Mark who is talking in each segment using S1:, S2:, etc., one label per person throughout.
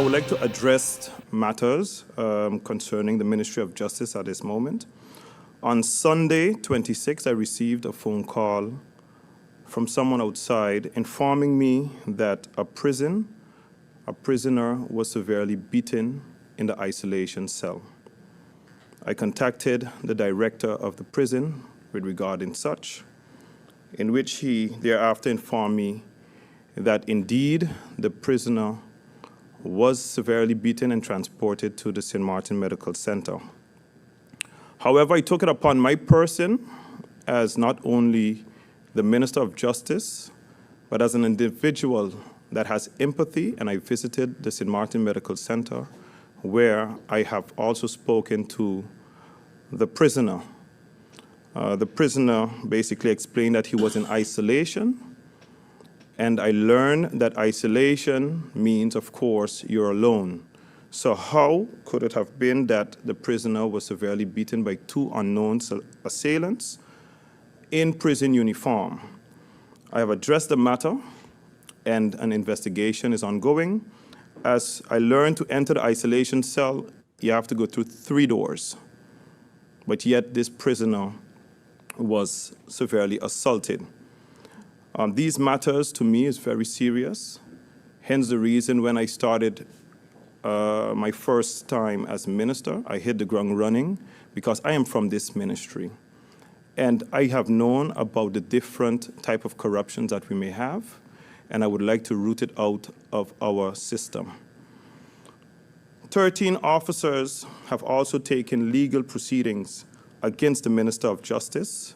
S1: I would like to address matters concerning the Ministry of Justice at this moment. On Sunday, 26th, I received a phone call from someone outside informing me that a prisoner was severely beaten in the isolation cell. I contacted the director of the prison with regarding such, in which he thereafter informed me that indeed the prisoner was severely beaten and transported to the St. Martin Medical Center. However, I took it upon my person as not only the Minister of Justice, but as an individual that has empathy, and I visited the St. Martin Medical Center, where I have also spoken to the prisoner. The prisoner basically explained that he was in isolation, and I learned that isolation means, of course, you're alone. So how could it have been that the prisoner was severely beaten by two unknown assailants in prison uniform? I have addressed the matter, and an investigation is ongoing. As I learned, to enter the isolation cell, you have to go through 3 doors. But yet this prisoner was severely assaulted. These matters to me is very serious. Hence the reason when I started my first time as minister, I hit the ground running because I am from this ministry. And I have known about the different type of corruptions that we may have, and I would like to root it out of our system. 13 officers have also taken legal proceedings against the Minister of Justice.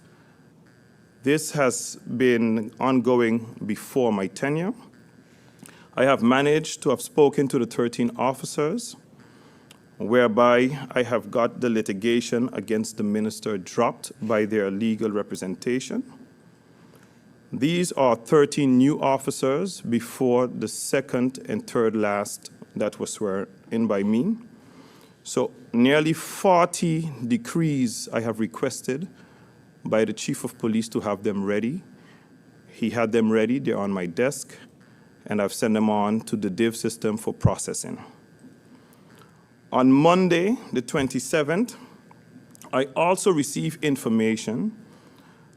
S1: This has been ongoing before my tenure. I have managed to have spoken to the 13 officers, whereby I have got the litigation against the minister dropped by their legal representation. These are 13 new officers before the second and third last that was sworn in by me. So nearly 40 decrees I have requested by the Chief of Police to have them ready. He had them ready, they're on my desk, and I've sent them on to the DIV system for processing. On Monday, the 27th, I also received information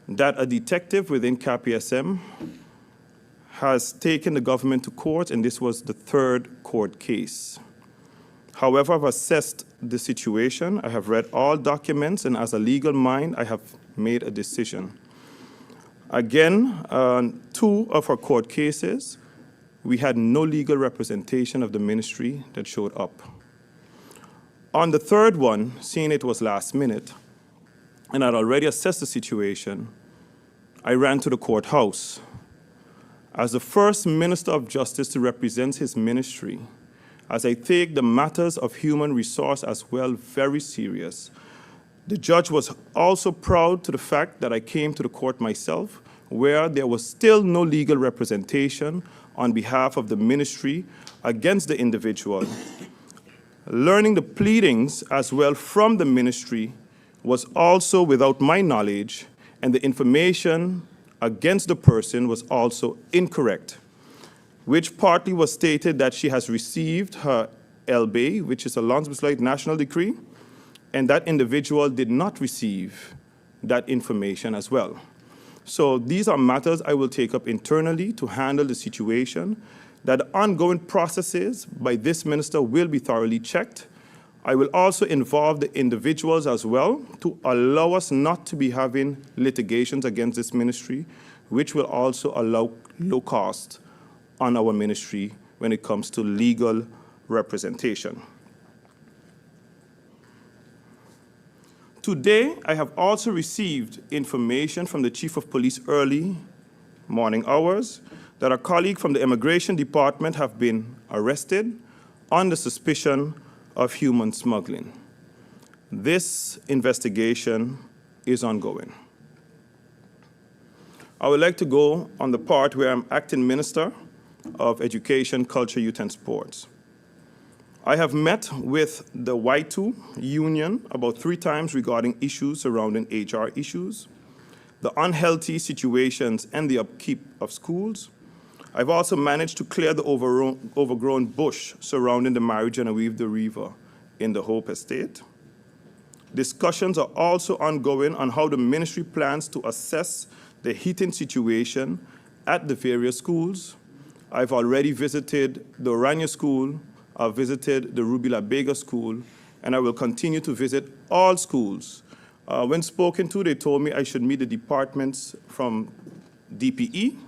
S1: that a detective within KPSM has taken the government to court, and this was the 3rd court case. However, I've assessed the situation, I have read all documents, and as a legal mind, I have made a decision. Again, 2 of our court cases, we had no legal representation of the ministry that showed up. On the 3rd one, seeing it was last minute, and I'd already assessed the situation, I ran to the courthouse. As the first Minister of Justice to represent his ministry, as I take the matters of human resource as well very serious, the judge was also proud to the fact that I came to the court myself, where there was still no legal representation on behalf of the ministry against the individual. Learning the pleadings as well from the ministry was also without my knowledge, and the information against the person was also incorrect, which partly was stated that she has received her LB, which is a Landsbesleit National Decree, and that individual did not receive that information as well. So these are matters I will take up internally to handle the situation, that ongoing processes by this minister will be thoroughly checked. I will also involve the individuals as well to allow us not to be having litigations against this ministry, which will also allow low cost on our ministry when it comes to legal representation. Today, I have also received information from the Chief of Police early morning hours that a colleague from the Immigration Department have been arrested on the suspicion of human smuggling. This investigation is ongoing. I would like to go on the part where I'm Acting Minister of Education, Culture, Youth and Sports. I have met with the Y2 union about 3 times regarding issues surrounding HR issues, the unhealthy situations and the upkeep of schools. I've also managed to clear the overgrown bush surrounding the Marie-Genevieve de River in the Hope Estate. Discussions are also ongoing on how the ministry plans to assess the heating situation at the various schools. I've already visited the Orania School, I've visited the Ruby La Bega School, and I will continue to visit all schools. When spoken to, they told me I should meet the departments from DPE.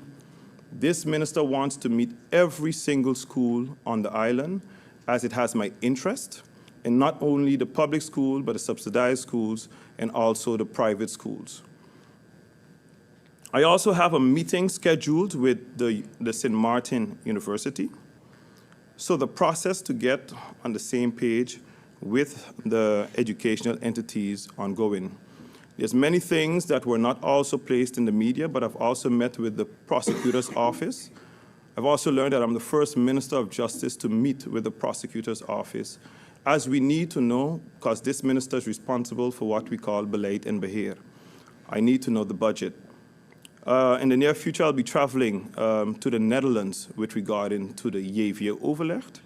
S1: This minister wants to meet every single school on the island, as it has my interest, and not only the public school, but the subsidized schools and also the private schools. I also have a meeting scheduled with the St. Martin University. So the process to get on the same page with the educational entities ongoing. There's many things that were not also placed in the media, but I've also met with the prosecutor's office. I've also learned that I'm the first Minister of Justice to meet with the prosecutor's office, as we need to know, because this minister is responsible for what we call beleid en beheer. I need to know the budget. In the near future, I'll be traveling to the Netherlands with regarding to the JV overleg,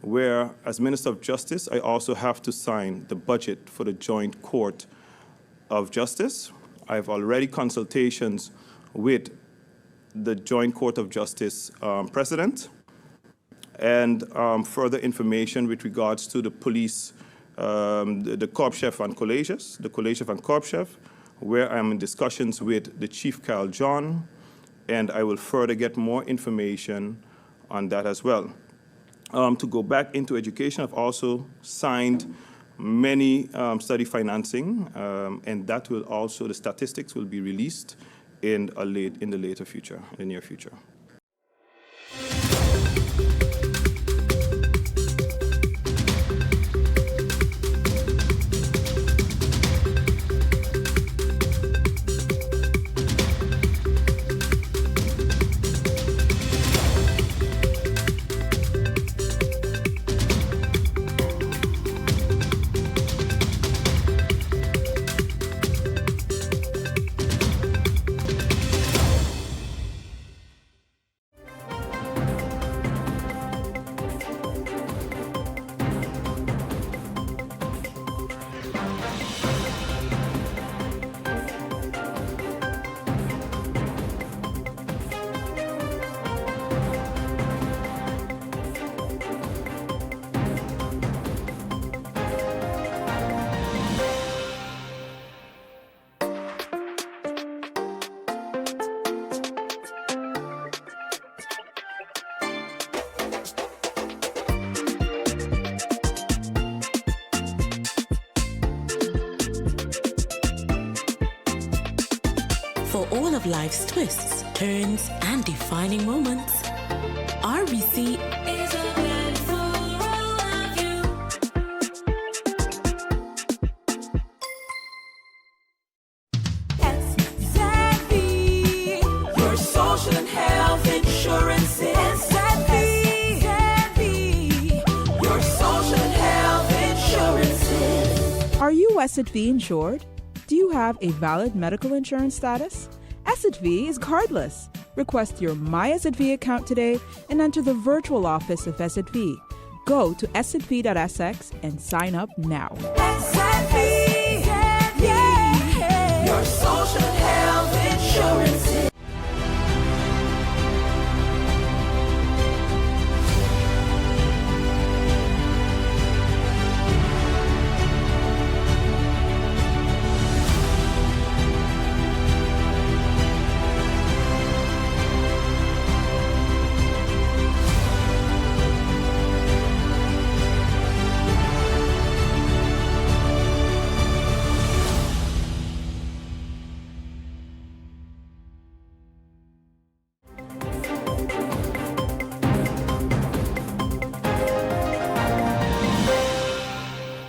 S1: where, as Minister of Justice, I also have to sign the budget for the Joint Court of Justice. I have already consultations with the Joint Court of Justice President, and further information with regards to the police, the Korpschef van Colleges, the College van Korpschef, where I'm in discussions with the Chief Carl John, and I will further get more information on that as well. To go back into education, I've also signed many study financing, and that will also, the statistics will be released in the later future, in the near future.
S2: For all of life's twists, turns, and defining moments, RBC is a blend for all of you.
S3: SXM, your social and health insurance. SXM, your social and health insurance.
S4: Are you SXV insured? Do you have a valid medical insurance status? SXV is cardless. Request your My SXV account today and enter the virtual office of SXV. Go to sxv.sx and sign up now.
S3: SXV, yeah, your social and health insurance.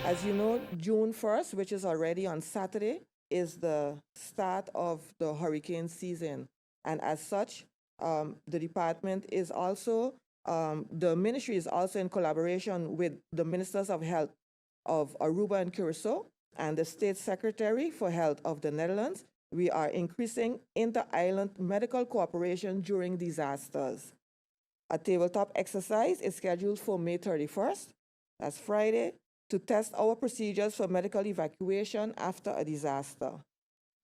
S5: As you know, June 1st, which is already on Saturday, is the start of the hurricane season. And as such, the department is also, the ministry is also in collaboration with the Ministers of Health of Aruba and Curacao and the State Secretary for Health of the Netherlands. We are increasing inter-island medical cooperation during disasters. a tabletop exercise is scheduled for May 31st, that's Friday, to test our procedures for medical evacuation after a disaster.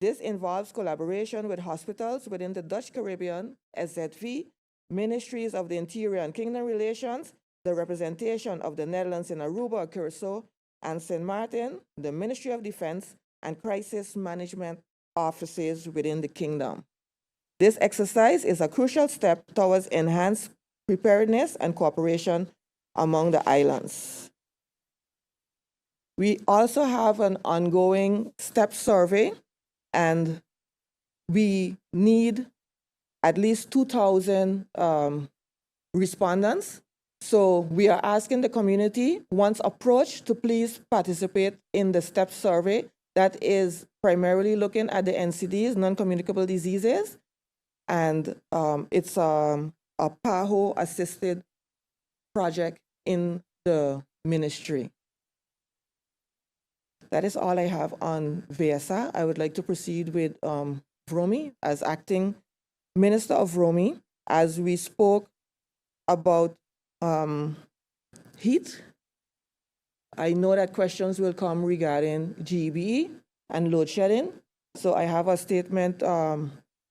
S5: This involves collaboration with hospitals within the Dutch Caribbean, SZV, Ministries of the Interior and Kingdom Relations, the representation of the Netherlands in Aruba, Curacao, and St. Martin, the Ministry of Defense, and crisis management offices within the kingdom. This exercise is a crucial step towards enhanced preparedness and cooperation among the islands. We also have an ongoing STEP survey, and we need at least 2,000 respondents. So we are asking the community, once approached, to please participate in the STEP survey that is primarily looking at the NCDs, non-communicable diseases, and it's a PAHO-assisted project in the ministry. That is all I have on VESA. I would like to proceed with VROMI as acting Minister of VROMI, as we spoke about heat. I know that questions will come regarding GBE and load shedding. So I have a statement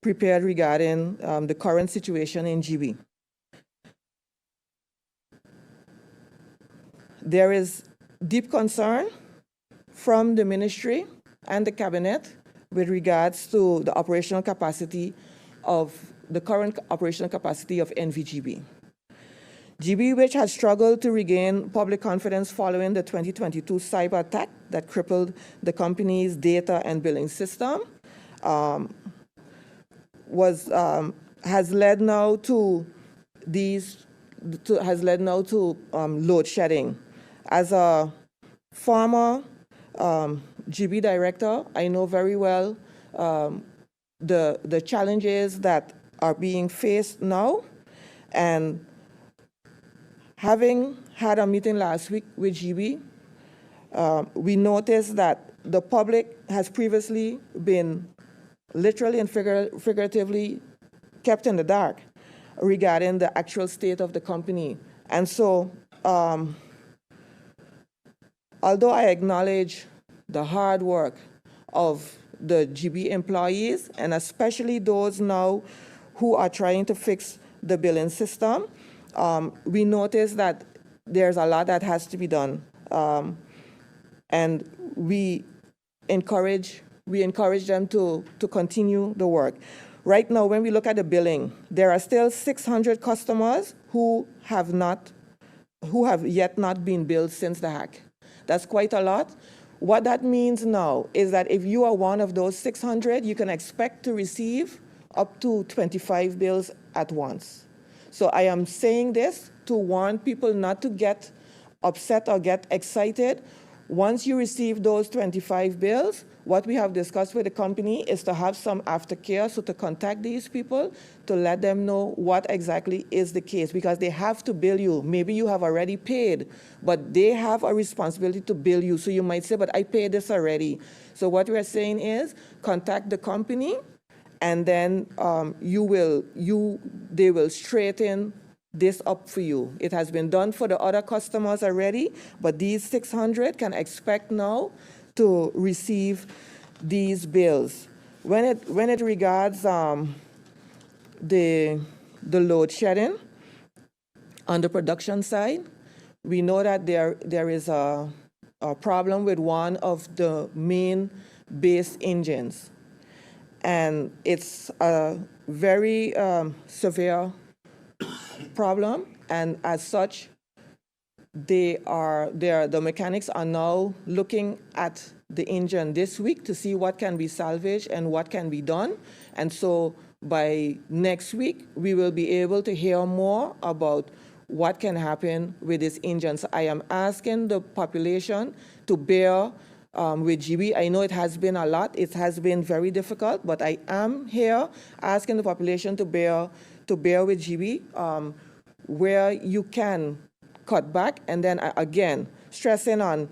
S5: prepared regarding the current situation in GB. There is deep concern from the ministry and the cabinet with regards to the operational capacity of the current operational capacity of NVGB. GB, which has struggled to regain public confidence following the 2022 cyber attack that crippled the company's data and billing system, has led now to load shedding. As a former GB director, I know very well the challenges that are being faced now, and having had a meeting last week with GB, we noticed that the public has previously been literally and figuratively kept in the dark regarding the actual state of the company. And so, although I acknowledge the hard work of the GB employees, and especially those now who are trying to fix the billing system, we notice that there's a lot that has to be done. And we encourage them to continue the work. Right now, when we look at the billing, there are still 600 customers who have yet not been billed since the hack. That's quite a lot. What that means now is that if you are one of those 600, you can expect to receive up to 25 bills at once. So I am saying this to warn people not to get upset or get excited. Once you receive those 25 bills, what we have discussed with the company is to have some aftercare, so to contact these people to let them know what exactly is the case, because they have to bill you. Maybe you have already paid, but they have a responsibility to bill you. So you might say, but I paid this already. So what we're saying is contact the company, and then they will straighten this up for you. It has been done for the other customers already, but these 600 can expect now to receive these bills. When it regards the load shedding on the production side, we know that there is a problem with one of the main base engines, and it's a very severe problem, and as such, the mechanics are now looking at the engine this week to see what can be salvaged and what can be done. And so by next week, we will be able to hear more about what can happen with this engine. So I am asking the population to bear with GB. I know it has been a lot. It has been very difficult, but I am here asking the population to bear with GB where you can cut back. And then again, stressing on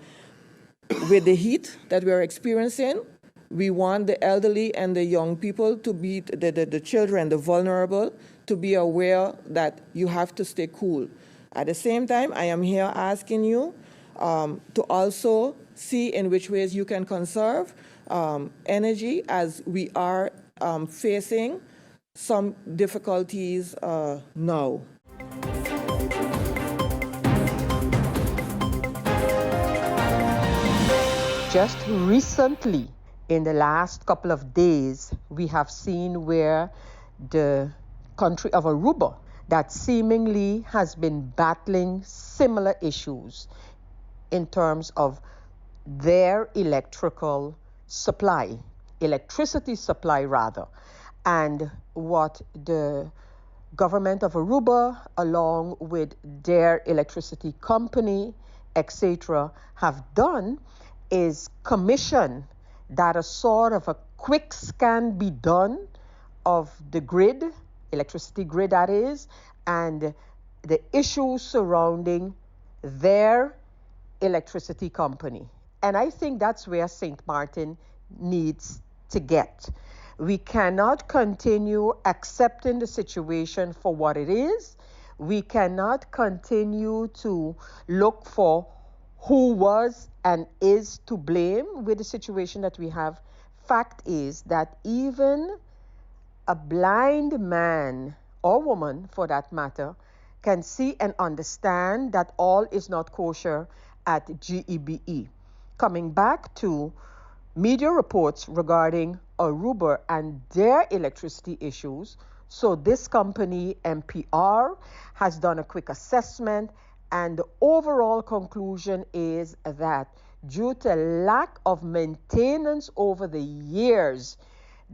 S5: with the heat that we're experiencing, we want the elderly and the young people to be, the children, the vulnerable, to be aware that you have to stay cool. At the same time, I am here asking you to also see in which ways you can conserve energy, as we are facing some difficulties now.
S6: Just recently, in the last couple of days, we have seen where the country of Aruba, that seemingly has been battling similar issues in terms of their electricity supply rather, and what the government of Aruba, along with their electricity company, etc., have done is commission that a sort of a quick scan be done of the grid, electricity grid that is, and the issues surrounding their electricity company. And I think that's where St. Martin needs to get. We cannot continue accepting the situation for what it is. We cannot continue to look for who was and is to blame with the situation that we have. Fact is that even a blind man or woman, for that matter, can see and understand that all is not kosher at GEBE. Coming back to media reports regarding Aruba and their electricity issues, so this company, MPR, has done a quick assessment, and the overall conclusion is that due to lack of maintenance over the years,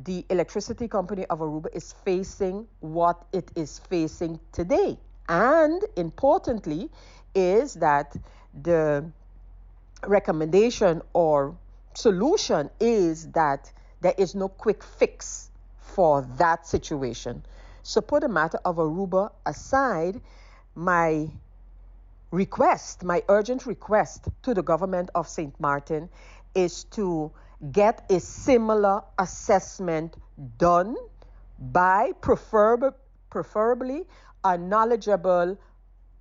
S6: the electricity company of Aruba is facing what it is facing today. And importantly, is that the recommendation or solution is that there is no quick fix for that situation. So put the matter of Aruba aside, my urgent request to the government of St. Martin is to get a similar assessment done by preferably a knowledgeable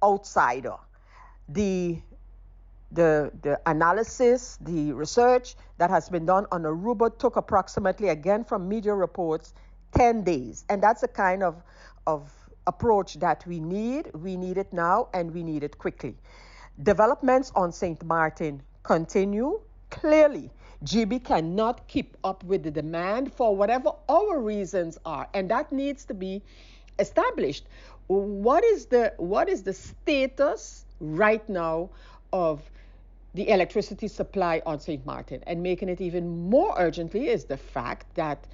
S6: outsider. The analysis, the research that has been done on Aruba took approximately, again from media reports, 10 days. And that's the kind of approach that we need. We need it now, and we need it quickly. Developments on St. Martin continue. Clearly, GB cannot keep up with the demand for whatever our reasons are, and that needs to be established. What is the status right now of the electricity supply on St. Martin? And making it even more urgently is the fact that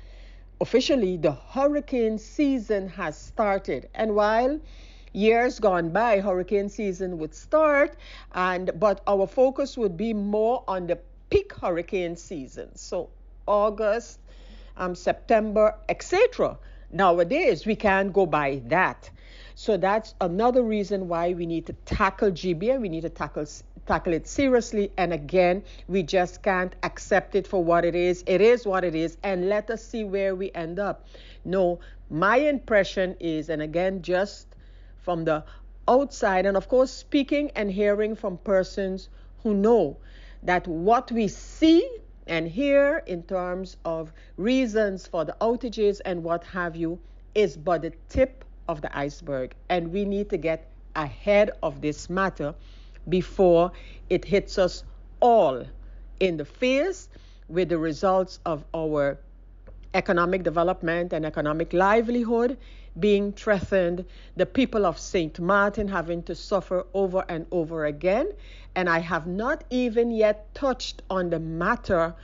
S6: officially the hurricane season has started. And while years gone by, hurricane season would start, but our focus would be more on the peak hurricane season. So August, September, etc. Nowadays, we can't go by that. So that's another reason why we need to tackle GB, and we need to tackle it seriously. And again, we just can't accept it for what it is. It is what it is, and let us see where we end up. No, my impression is, and again, just from the outside, and of course, speaking and hearing from persons who know, that what we see and hear in terms of reasons for the outages and what have you is but the tip of the iceberg. And we need to get ahead of this matter before it hits us all in the face with the results of our economic development and economic livelihood being threatened, the people of St. Martin having to suffer over and over again. And I have not even yet touched on the matter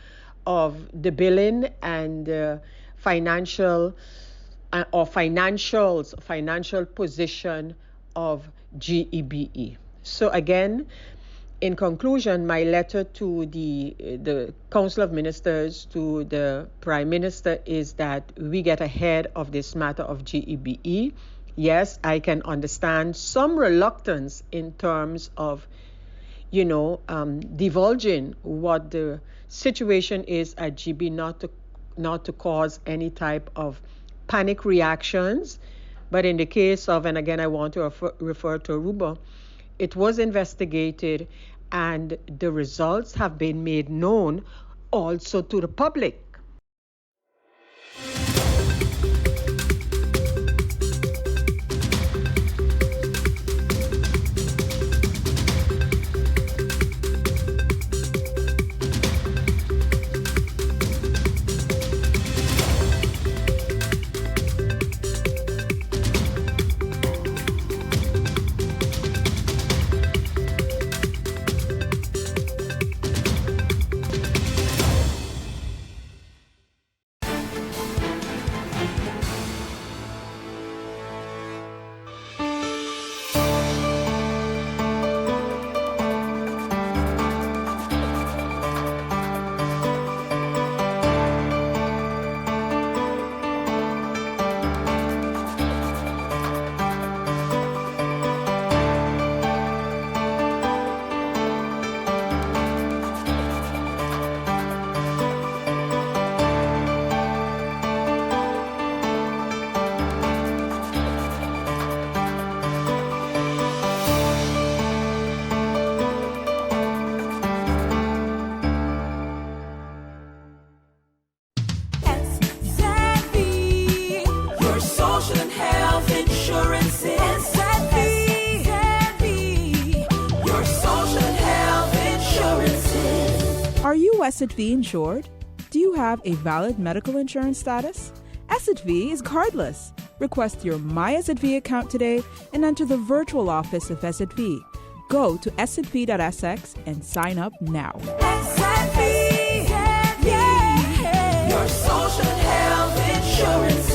S6: of the billing and financial position of GEBE. So again, in conclusion, my letter to the Council of Ministers, to the Prime Minister, is that we get ahead of this matter of GEBE. Yes, I can understand some reluctance in terms of, divulging what the situation is at GB, not to cause any type of panic reactions. But in the case of, and again, I want to refer to Aruba, it was investigated and the results have been made known also to the public.
S3: SXM, your social and health insurance. SXM, your social and health insurance.
S4: Are you SXV insured? Do you have a valid medical insurance status? SXV is cardless. Request your My SXV account today and enter the virtual office of SXV. Go to sxv.sx and sign up now.
S3: SXM, yeah, your social and health insurance.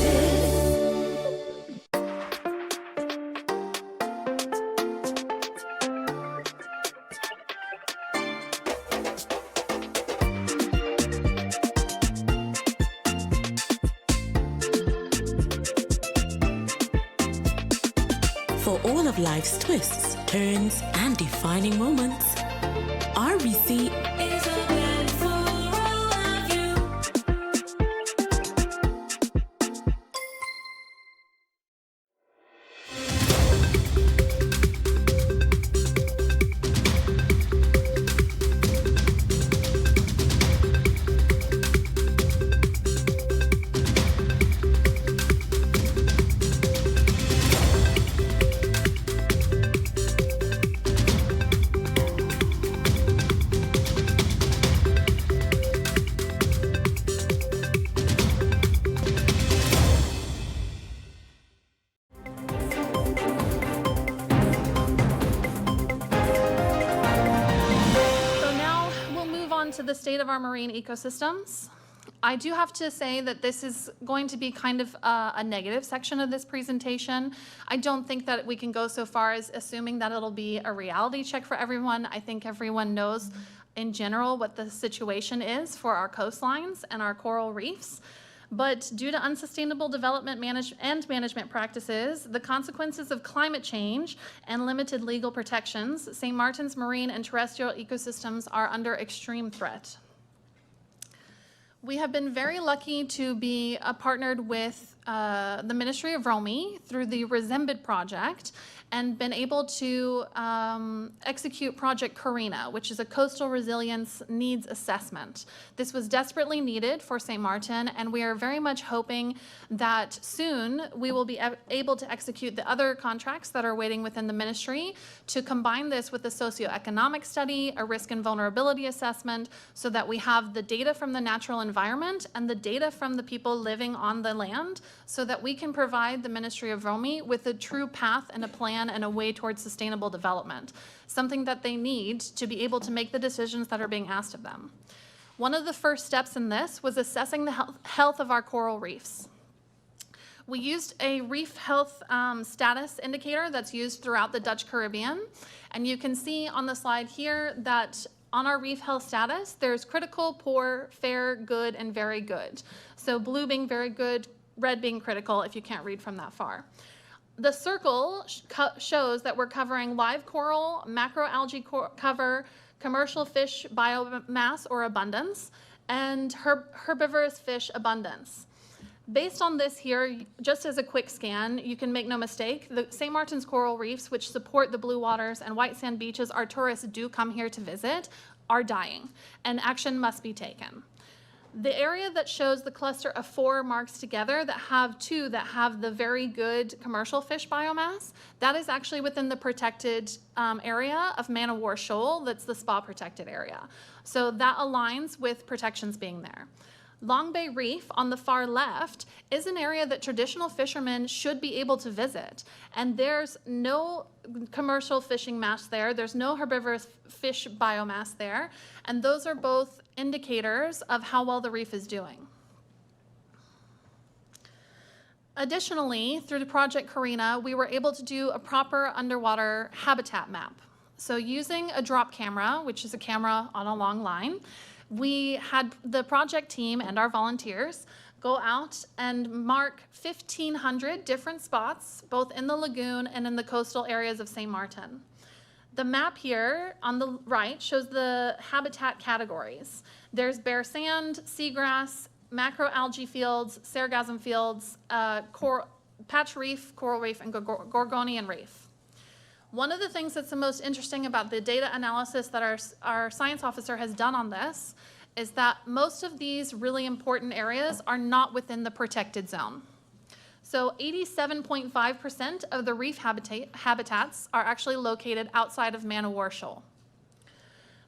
S2: For all of life's twists, turns, and defining moments, RBC is a blend for all of you.
S7: To the state of our marine ecosystems. I do have to say that this is going to be kind of a negative section of this presentation. I don't think that we can go so far as assuming that it'll be a reality check for everyone. I think everyone knows in general what the situation is for our coastlines and our coral reefs. But due to unsustainable development management practices, the consequences of climate change, and limited legal protections, St. Martin's marine and terrestrial ecosystems are under extreme threat. We have been very lucky to be partnered with the Ministry of ROMI through the Resembid project and been able to execute Project Carina, which is a coastal resilience needs assessment. This was desperately needed for St. Martin, and we are very much hoping that soon we will be able to execute the other contracts that are waiting within the ministry to combine this with a socioeconomic study, a risk and vulnerability assessment, so that we have the data from the natural environment and the data from the people living on the land, so that we can provide the Ministry of ROMI with a true path and a plan and a way towards sustainable development, something that they need to be able to make the decisions that are being asked of them. One of the first steps in this was assessing the health of our coral reefs. We used a reef health status indicator that's used throughout the Dutch Caribbean, and you can see on the slide here that on our reef health status, there's critical, poor, fair, good, and very good. So blue being very good, red being critical if you can't read from that far. The circle shows that we're covering live coral, macroalgae cover, commercial fish biomass or abundance, and herbivorous fish abundance. Based on this here, just as a quick scan, you can make no mistake, the St. Martin's coral reefs, which support the blue waters and white sand beaches our tourists do come here to visit, are dying, and action must be taken. The area that shows the cluster of 4 marks together that have 2 that have the very good commercial fish biomass, that is actually within the protected area of Man o' War Shoal, that's the spa protected area. So that aligns with protections being there. Long Bay Reef on the far left is an area that traditional fishermen should be able to visit. And there's no commercial fishing mass there. There's no herbivorous fish biomass there. And those are both indicators of how well the reef is doing. Additionally, through Project Carina, we were able to do a proper underwater habitat map. So using a drop camera, which is a camera on a long line, we had the project team and our volunteers go out and mark 1,500 different spots, both in the lagoon and in the coastal areas of St. Martin. The map here on the right shows the habitat categories. There's bare sand, seagrass, macroalgae fields, sargassum fields, patch reef, coral reef, and Gorgonian reef. One of the things that's the most interesting about the data analysis that our science officer has done on this is that most of these really important areas are not within the protected zone. So 87.5% of the reef habitats are actually located outside of Man o' War Shoal.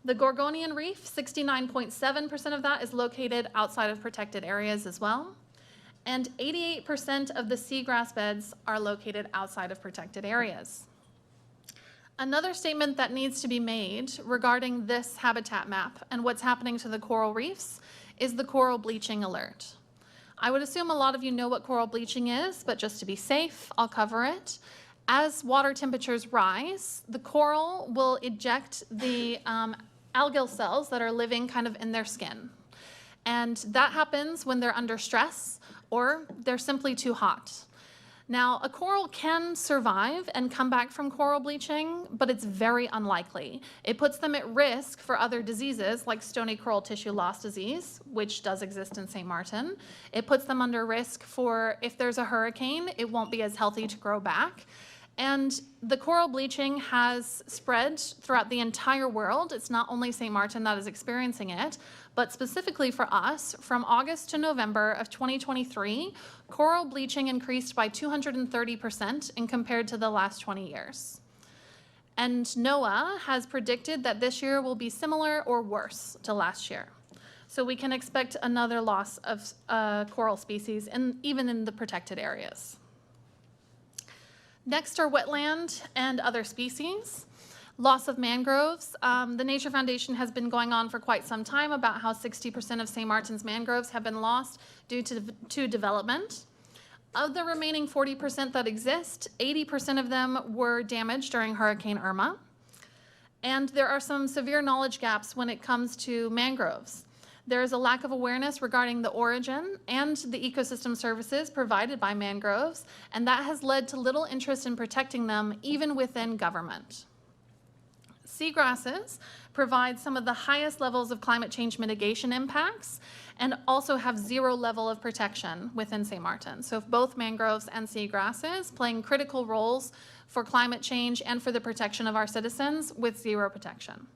S7: The Gorgonian reef, 69.7% of that is located outside of protected areas as well. And 88% of the seagrass beds are located outside of protected areas. Another statement that needs to be made regarding this habitat map and what's happening to the coral reefs is the coral bleaching alert. I would assume a lot of you know what coral bleaching is, but just to be safe, I'll cover it. As water temperatures rise, the coral will eject the algal cells that are living kind of in their skin. And that happens when they're under stress or they're simply too hot. Now, a coral can survive and come back from coral bleaching, but it's very unlikely. It puts them at risk for other diseases like stony coral tissue loss disease, which does exist in St. Martin. It puts them under risk for, if there's a hurricane, it won't be as healthy to grow back. And the coral bleaching has spread throughout the entire world. It's not only St. Martin that is experiencing it, but specifically for us, from August to November of 2023, coral bleaching increased by 230% in compared to the last 20 years. And NOAA has predicted that this year will be similar or worse to last year. So we can expect another loss of coral species, even in the protected areas. Next are wetland and other species. Loss of mangroves. The Nature Foundation has been going on for quite some time about how 60% of St. Martin's mangroves have been lost due to development. Of the remaining 40% that exist, 80% of them were damaged during Hurricane Irma. And there are some severe knowledge gaps when it comes to mangroves. There is a lack of awareness regarding the origin and the ecosystem services provided by mangroves, and that has led to little interest in protecting them, even within government. Seagrasses provide some of the highest levels of climate change mitigation impacts and also have 0 level of protection within St. Martin. So both mangroves and seagrasses playing critical roles for climate change and for the protection of our citizens with 0 protection.